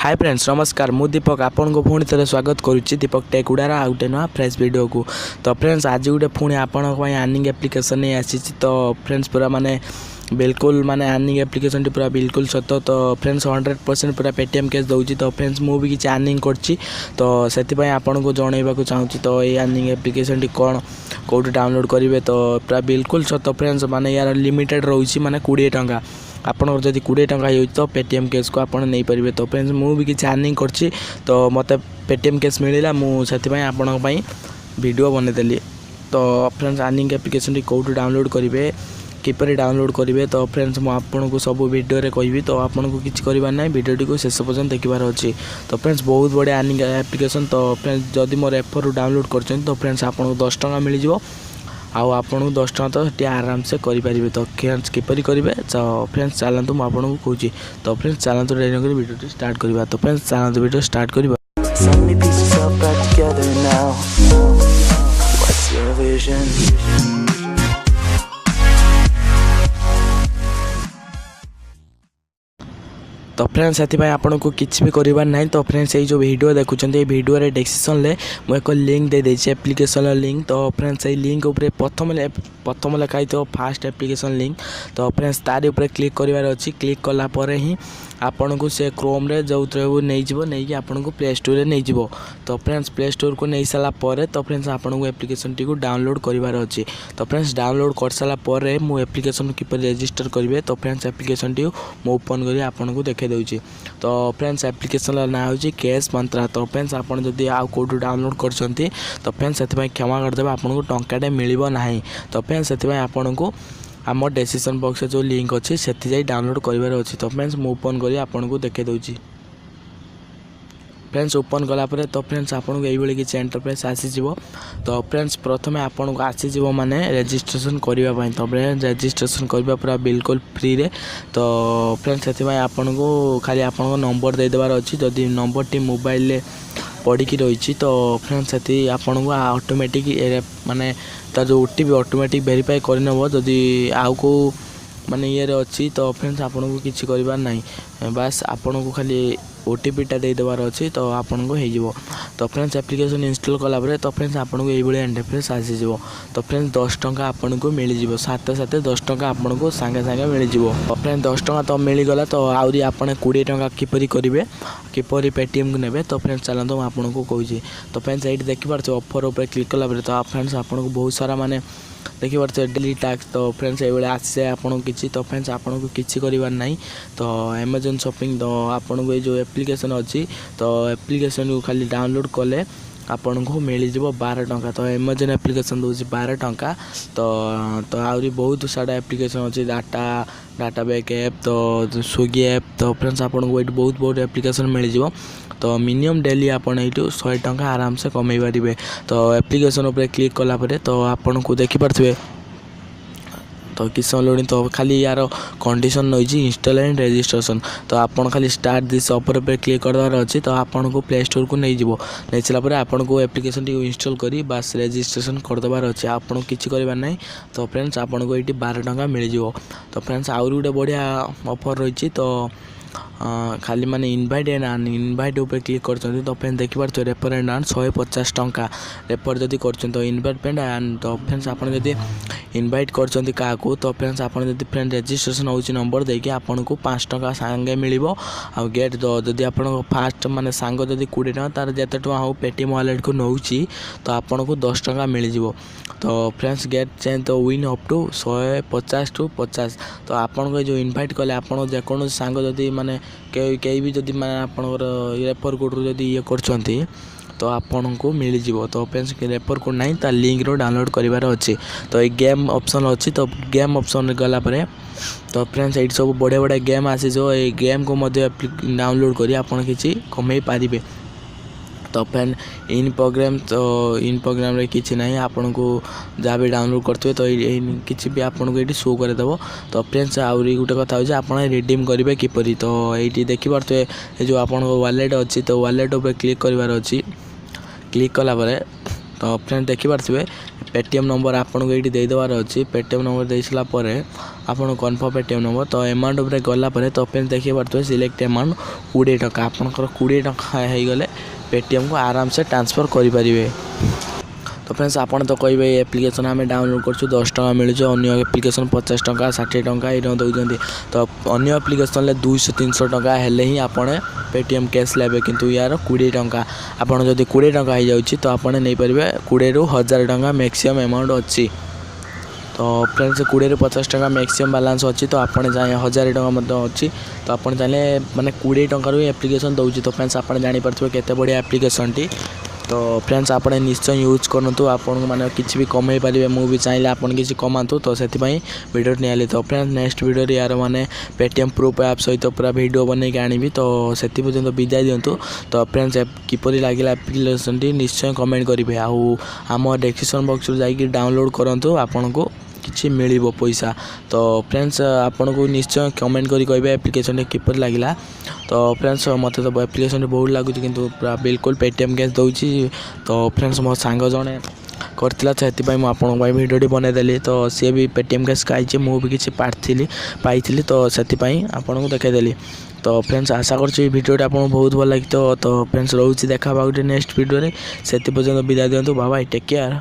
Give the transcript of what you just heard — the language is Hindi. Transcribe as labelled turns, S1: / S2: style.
S1: हाय फ्रेंड्स नमस्कार मु दीपक आपन को पुणी थे स्वागत करुच्ची दीपक टेक उडार आउ गोटे नुआ फ्रेश वीडियो को। तो फ्रेंड्स आज गोटे पुणी आपण अर्निंग एप्लिकेशन नहीं आसी। तो फ्रेंड्स पूरा माने बिल्कुल माने अर्निंग एप्लिकेशन पूरा बिल्कुल सत। तो फ्रेंड्स 100% पूरा पेटीएम कैश दूसरी। तो फ्रेंड्स मु भी किसी अर्निंग करछि तो से आपन को जनइबा चाहूँगी। तो ये अर्निंग एप्लिकेशन कौन कौटी डाउनलोड करेंगे तो पूरा बिल्कुल सत फ्रेंड्स माने यार लिमिटेड रोचे माने 20 टंका आपन जब 20 टंका हो तो पेटीएम कैश को आप नहीं पारे। तो फ्रेंड्स मु भी किसी अर्निंग करछि तो मत पेटीएम कैश मिलला मुझे आपण वीडियो बनईदेली। तो फ्रेंड्स अर्निंग एप्लिकेशन कौटू डाउनलोड करेंगे किपर डाउनलोड करेंगे तो फ्रेंड्स मुझे सब वीडियो रे कहबी। तो आपन को किसी करार ना वीडियो को शेष पर्यंत देखार अच्छी। तो फ्रेंड्स बहुत बढ़िया अर्निंग एप्लिकेशन। तो फ्रेंड्स जदि मोर एफर डाउनलोड कर तो फ्रेंड्स आपको 10 टंका मिल जाए आउ आपन 10 टंका तो ये आराम से करेंगे। तो फ्रेंड्स किपर करेंगे तो फ्रेंड्स चलतु मुझे आपको कहूँ। तो फ्रेंड्स चलतु रेडी कर वीडियो स्टार्ट करवा। तो फ्रेंड्स चलतु वीडियो स्टार्ट करवा। तो फ्रेंड्स से आपन को किसी भी करार ना। तो फ्रेंड्स ये जो वीडियो देखुं वीडियो रे डिस्क्रिप्शन में मुझे एक लिंक दे देछि एप्लिकेशन लिंक। तो फ्रेंड्स ये लिंक उपर प्रथम लिखाई तो फास्ट एप्लिकेशन लिंक। तो फ्रेंड्स तार ऊपर क्लिक करार अच्छी। क्लिक कलापर ही आपन को से क्रोम रे जो नहीं कि आपन को प्ले स्टोर नहीं जीवो। तो फ्रेंड्स प्ले स्टोर को नहीं सारा पर तो फ्रेंड्स आपन को एप्लिकेशन टी को डाउनलोड करार अच्छी। तो फ्रेंड्स डाउनलोड कर सारा पर मु एप्लिकेशन किपर रजिस्टर करेंगे। तो फ्रेंड्स एप्लिकेशन टी मु ओपन करी आपन को देखे दूची। तो फ्रेंड्स एप्लिकेशन ना हो कैश मंत्रा। तो फ्रेंड्स आपन जदि आउ कोठू डाउनलोड करछंती तो फ्रेंड्स से क्षमा करदे आपन को टंकाटे मिलिबो नाही। तो फ्रेंड्स से आपन को आम डिस्क्रिप्शन बॉक्स जो लिंक अच्छी से डाउनलोड करार अच्छी। तो फ्रेंड्स मु ओपन करी आपन को देखे दूची। फ्रेंड्स ओपन कलापर तो फ्रेंड्स आपको ये किसी इंटरफेस आसीज। तो फ्रेंड्स प्रथम आपन को आसीज माने रजिस्ट्रेशन करने। तो फ्रेंड्स रजिस्ट्रेशन करवा पूरा बिल्कुल फ्री रे। तो फ्रेंड्स से आपन को खाली आपन को नंबर दे देवार अच्छी। जदि नंबर टी मोबाइल पड़ी रही तो फ्रेंड्स से आपन को ऑटोमेटिक माने तार जो ओटीपी ऑटोमेटिक वेरीफाई करनब जदि आउ को माने ये अच्छी। तो फ्रेंड्स आपन को किसी करार ना बास आपन को खाली ओटीपी टा दे देवार अच्छी। तो आपन को हो। तो फ्रेंड्स एप्लिकेशन इंस्टॉल कलापर तो फ्रेंड्स आपन को ये इंटरफेस आसीज। तो फ्रेंड्स 10 टंका आपन को मिल जाए साथ साथ 10 टंका आपन को सांगे सांगे मिल जाए। तो फ्रेंड्स 10 टंका तो मिलगला। तो आहरी आपन 20 टंका किपरि करेंगे किपरि पेटीएम को नेबे। तो फ्रेंड्स चलते मुझे आपन को कहूँ। तो फ्रेंड्स ये देखिपारे ऑफर उपर क्लिक कलापर तो फ्रेंड्स आपन को बहुत सारा माने देखिए डेली टैक्स। तो फ्रेंड्स ये आसे आपन किसी। तो फ्रेंड्स आपन को किसी करार ना। तो अमेजन शॉपिंग तो आपन को जो एप्लिकेशन अच्छी तो एप्लिकेशन को खाली डाउनलोड कले आपन को मिल जाए 12 टंका। तो अमेजन एप्लिकेशन दूसरी 12 टंका। तो आहरी बहुत सारा एप्लिकेशन अच्छी डाटा बैक ऐप तो स्विगी ऐप। तो फ्रेंड्स आपन को ये बहुत एप्लिकेशन मिल जाए। तो मिनिमम डेली आपन ये 100 टंका आराम से कमाई पारे। तो एप्लिकेशन उपर क्लिक कलापर तो आपन को देखिपारे तो किस समय तो खाली यार कंडीशन नई इंस्टॉल एंड रजिस्ट्रेशन। तो आपन खाली स्टार्ट दिस ऑफर पर क्लिक करदार अच्छी। तो आपन को प्ले स्टोर को नहीं जीवो नहीं चलापर आपन को एप्लिकेशन टी इंस्टॉल करी बास रजिस्ट्रेशन करदेवार अच्छे आपन किसी करार ना। तो फ्रेंड्स आपन को ये 12 टंका मिल जाए। तो फ्रेंड्स आउरी गोटे बढ़िया ऑफर रही। तो खाली माने इनभाइट एंड अर्न इनभाइट उपर क्लिक कर। तो फ्रेंड्स देखिपारे रेफर एंड अर्न 150 टंका रेफर जदि कर। तो इनभाइट एंड अर्न तो फ्रेंड्स आपन जदि इनभाइट कर क्या तो फ्रेंड्स आपन जदि फ्रेंड रजिस्ट्रेशन होची नंबर देके आपन को 5 टंका सांगे मिलिबो। आ गेट जदि आपन फास्ट माने सांग जदि 20 टंका तार जते टंका हो पेटीएम वॉलेट को नौची तो आपन को 10 टंका मिल जिवो। तो फ्रेंड्स गेट चेंज तो विन अप टू 150 टू 50। तो आपन को जो इनभाइट कले आपन जेकोन सांग जदि माने कई भी जदि माने आपन रेफर कोड रो जदि ये करछंती तो आपन को मिल जाए। तो फ्रेंड्स रेफर कोड ना तार लिंक रो डाउनलोड करार अच्छी। तो ये गेम ऑप्शन अच्छी। तो गेम ऑप्शन गलापर तो फ्रेंड्स ये सब बढ़िया बढ़िया गेम आसी जो ये गेम को डाउनलोड करी आपन किसी कमाई पारे। तो फ्रेंड इन प्रोग्राम रे किसी ना आपन को जहाँ भी डाउनलोड करते तो किसी भी आपन को ये शो करदेव। तो फ्रेंड्स आहरी गोटे कथा हो आप रिडीम करेंगे किपरि। तो ये देखिपारे जो आपन वॉलेट अच्छी। तो वॉलेट उपर क्लिक करार अच्छी। क्लिक कलापर तो फ्रेंड्स देखिपारे पेटीएम नंबर आपको ये देदेवार अच्छी पेटीएम नंबर दे सारा पर आपन कन्फर्म पेटीएम नंबर तो अमाउंट उपरे गलापर तो फ्रेंड्स देखिए पार्थे सिलेक्ट अमाउंट 20 टका आपंकर 20 टका हो गले पेटीएम को आराम से ट्रांसफर करेंगे। तो फ्रेंड्स आपन तो कहे एप्लिकेशन आम डाउनलोड कर 10 टका मिलूँ अन्य एप्लिकेशन 50 टका 60 टका ये दौरान तो अन्य एप्लिकेशन 200-300 टका हेले ही आपने पेटीएम कैश लेबे किंतु यार 20 टका आपन जब 20 टका हो जाऊँगी तो आपने नहीं पारे 20 ରୁ 1000 टका मैक्सिमम अमाउंट अच्छी। तो फ्रेंड्स 20 ରୁ 50 टका मैक्सिमम बैलेंस अच्छी तो आपने चाहे 1000 टका अच्छी तो आपन चाहे माने 20 टकर एप्लिकेशन दूसरी। तो फ्रेंड्स आपने जानीपारे केते बढ़िया एप्लिकेशन टी तो फ्रेंड्स आपने निश्चय यूज करूँ आपन मैंने किसी भी कमे पारे मुझे चाहिए आपन किसी कमातु तो से वीडियो नियाली। तो फ्रेंड्स नेक्स्ट वीडियो यार माने पेटीएम प्रूफ ऐप सहित पूरा वीडियो बनई आनी तो से पर्यंत विदाय दिंतु। तो फ्रेंड्स किपरि लगे एप्लिकेशन टी निश्चय कमेंट करेंगे आम डिस्क्रिप्शन बॉक्स जाकि डाउनलोड करूँ आपन को किसी मिल पैसा। तो फ्रेंड्स आपन को निश्चय कमेंट करी कहे एप्लिकेशन किपर लगे। तो फ्रेंड्स मत तो एप्लिकेशन बहुत लगुच किंतु पूरा बिल्कुल पेटीएम कैश दूसरी। तो फ्रेंड्स मो सांग जड़े करता से मुझे भिडियो बनईदेली तो सी भी पेटीएम कैश खाई मुझे किसी पाई तो से आपको देखीदेली। तो फ्रेंड्स आशा कर भिडियोटा आपको बहुत भल लगी। तो फ्रेंड्स रोचे देखा गोटे नेक्स्ट वीडियो से पर्यंत विदाय दिंतु बाय बाय टेक केयर।